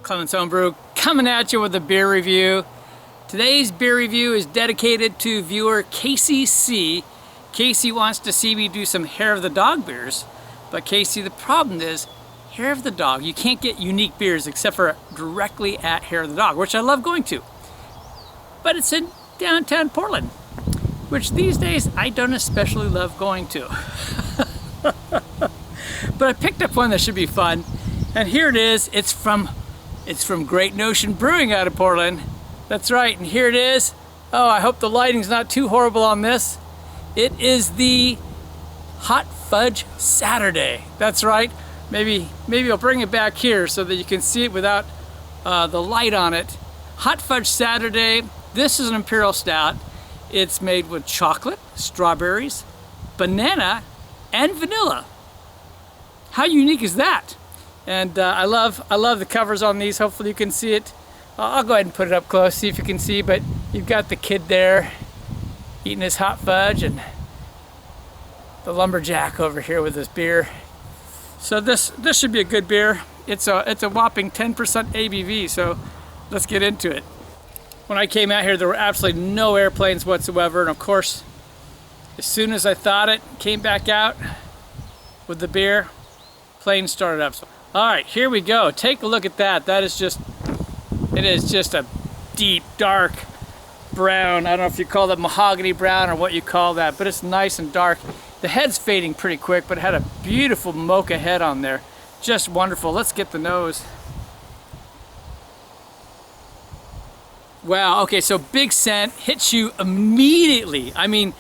Clemens Homebrew coming at you with a beer review. Today's beer review is dedicated to viewer Casey C. Casey wants to see me do some Hair of the Dog beers, but Casey, the problem is Hair of the Dog, you can't get unique beers except for directly at Hair of the Dog, which I love going to. But it's in downtown Portland, which these days I don't especially love going to. But I picked up one that should be fun, and here it is. It's from Great Notion Brewing out of Portland. That's right, and here it is. Oh, I hope the lighting's not too horrible on this. It is the Hot Fudge Saturday. That's right. Maybe I'll bring it back here so that you can see it without the light on it. Hot Fudge Saturday. This is an Imperial Stout. It's made with chocolate, strawberries, banana, and vanilla. How unique is that? And I love the covers on these. Hopefully you can see it. I'll go ahead and put it up close, see if you can see, but you've got the kid there eating his hot fudge and the lumberjack over here with his beer. So this should be a good beer. It's a whopping 10% ABV, so let's get into it. When I came out here, there were absolutely no airplanes whatsoever, and of course, as soon as I thought it, came back out with the beer, plane started up. So, all right, here we go. Take a look at that. It is just a deep, dark brown. I don't know if you call that mahogany brown or what you call that, but it's nice and dark. The head's fading pretty quick, but it had a beautiful mocha head on there. Just wonderful. Let's get the nose. Wow, okay, so big scent, hits you immediately. I mean,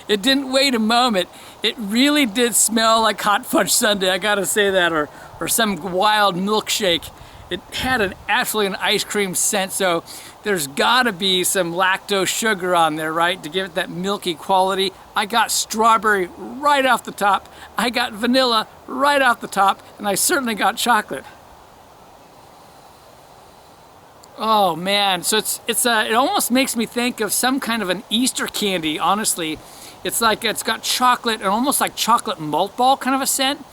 it didn't wait a moment. It really did smell like Hot Fudge Sundae, I gotta say that, or some wild milkshake. It had absolutely an ice cream scent, so there's gotta be some lactose sugar on there, right, to give it that milky quality. I got strawberry right off the top, I got vanilla right off the top, and I certainly got chocolate. Oh man, so it almost makes me think of some kind of an Easter candy, honestly. It's like it's got chocolate and almost like chocolate malt ball kind of a scent.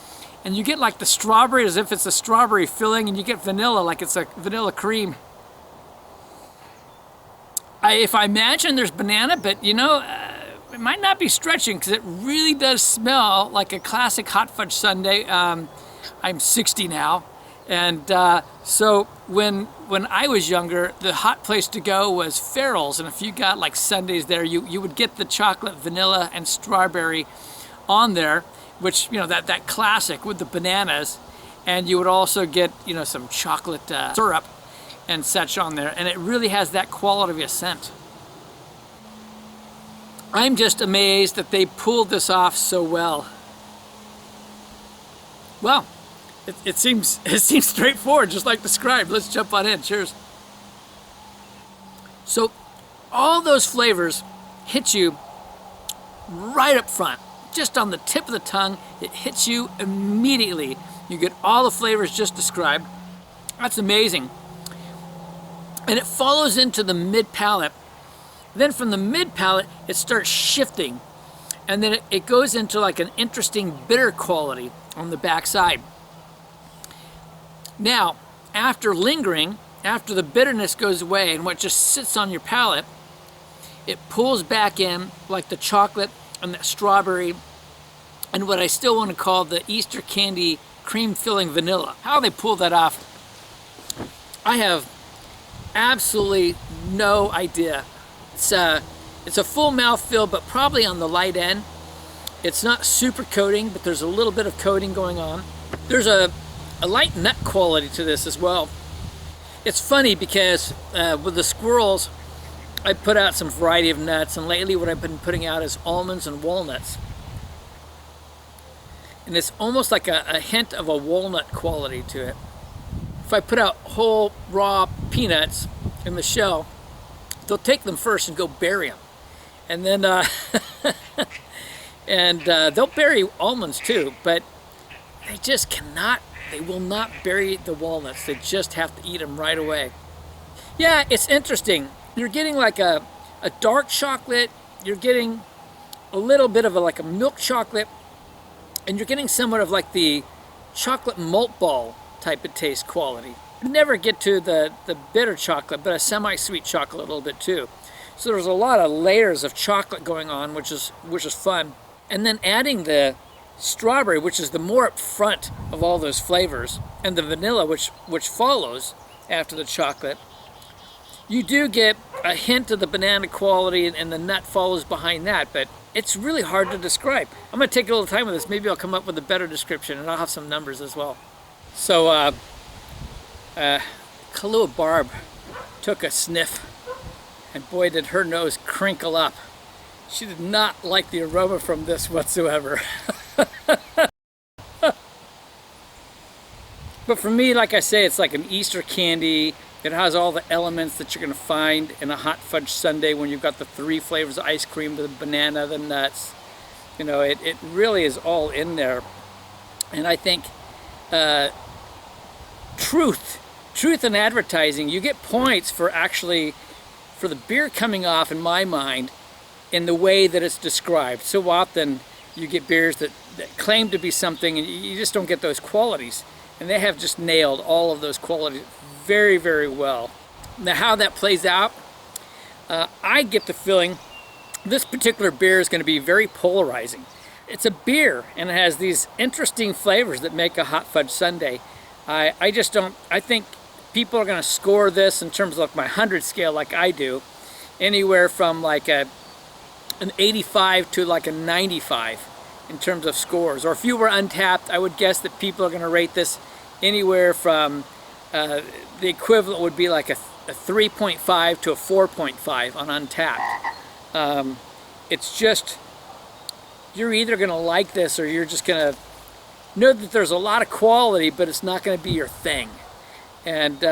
And you get like the strawberry as if it's a strawberry filling, and you get vanilla like it's a vanilla cream. If I imagine there's banana, but you know, it might not be stretching because it really does smell like a classic Hot Fudge Sundae. I'm 60 now. And so when I was younger, the hot place to go was Farrell's, and if you got like Sundays there, you would get the chocolate, vanilla, and strawberry on there, which, you know, that classic with the bananas, and you would also get, you know, some chocolate syrup and such on there, and it really has that quality of scent. I'm just amazed that they pulled this off so well. Well, it seems straightforward, just like described. Let's jump on in. Cheers. So all those flavors hit you right up front, just on the tip of the tongue. It hits you immediately. You get all the flavors just described. That's amazing. And it follows into the mid palate. Then from the mid palate, it starts shifting, and then it goes into like an interesting bitter quality on the back side. Now, after lingering, after the bitterness goes away and what just sits on your palate, it pulls back in like the chocolate and the strawberry and what I still want to call the Easter candy cream filling vanilla. How they pull that off, I have absolutely no idea. It's a full mouthfeel, but probably on the light end. It's not super coating, but there's a little bit of coating going on. There's a light nut quality to this as well. It's funny because with the squirrels, I put out some variety of nuts, and lately what I've been putting out is almonds and walnuts. And it's almost like a hint of a walnut quality to it. If I put out whole raw peanuts in the shell, they'll take them first and go bury them. And then, they'll bury almonds too, but they just cannot. They will not bury the walnuts. They just have to eat them right away. Yeah, it's interesting. You're getting like a dark chocolate. You're getting a little bit of like a milk chocolate. And you're getting somewhat of like the chocolate malt ball type of taste quality. Never get to the bitter chocolate, but a semi-sweet chocolate a little bit too. So there's a lot of layers of chocolate going on, which is fun. And then adding the strawberry, which is the more up front of all those flavors, and the vanilla, which follows after the chocolate, you do get a hint of the banana quality, and the nut follows behind that, but it's really hard to describe. I'm going to take a little time with this. Maybe I'll come up with a better description, and I'll have some numbers as well. So, Kahlua Barb took a sniff, and boy did her nose crinkle up. She did not like the aroma from this whatsoever. But for me, like I say, it's like an Easter candy. It has all the elements that you're going to find in a hot fudge sundae when you've got the 3 flavors of ice cream, the banana, the nuts. You know, it really is all in there. And I think truth in advertising, you get points for the beer coming off, in my mind, in the way that it's described. So often you get beers that claim to be something and you just don't get those qualities. And they have just nailed all of those qualities very, very well. Now, how that plays out, I get the feeling this particular beer is going to be very polarizing. It's a beer, and it has these interesting flavors that make a hot fudge sundae. I think people are going to score this in terms of like my 100 scale, like I do, anywhere from like an 85 to like a 95 in terms of scores. Or if you were Untapped, I would guess that people are going to rate this anywhere from the equivalent would be like a 3.5 to a 4.5 on Untapped. It's just, you're either going to like this or you're just going to know that there's a lot of quality, but it's not going to be your thing. And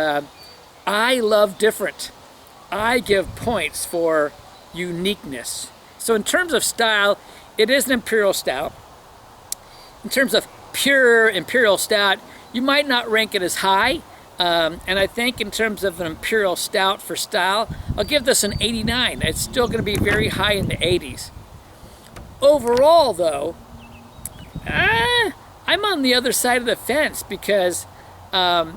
I love different. I give points for uniqueness. So in terms of style, it is an Imperial Stout. In terms of pure Imperial Stout, you might not rank it as high. And I think in terms of an Imperial Stout for style, I'll give this an 89. It's still going to be very high in the 80s. Overall, though, I'm on the other side of the fence because I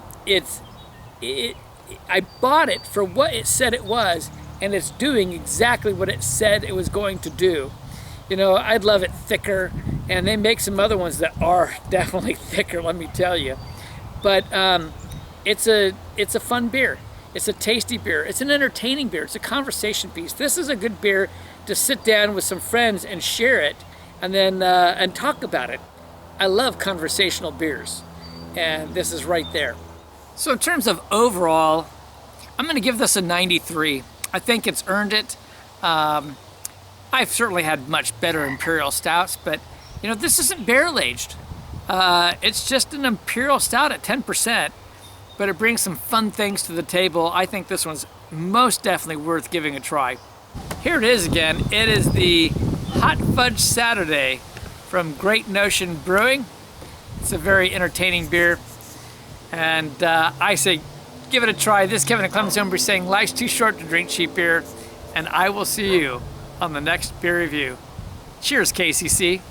bought it for what it said it was, and it's doing exactly what it said it was going to do. You know, I'd love it thicker, and they make some other ones that are definitely thicker, let me tell you. But it's a fun beer. It's a tasty beer. It's an entertaining beer. It's a conversation piece. This is a good beer to sit down with some friends and share it, and then and talk about it. I love conversational beers, and this is right there. So in terms of overall, I'm going to give this a 93. I think it's earned it. I've certainly had much better Imperial Stouts, but you know, this isn't barrel aged. It's just an Imperial Stout at 10%, but it brings some fun things to the table. I think this one's most definitely worth giving a try. Here it is again. It is the Hot Fudge Saturday from Great Notion Brewing. It's a very entertaining beer, and I say give it a try. This is Kevin at Clemens Homebrew saying life's too short to drink cheap beer, and I will see you on the next beer review. Cheers, KCC.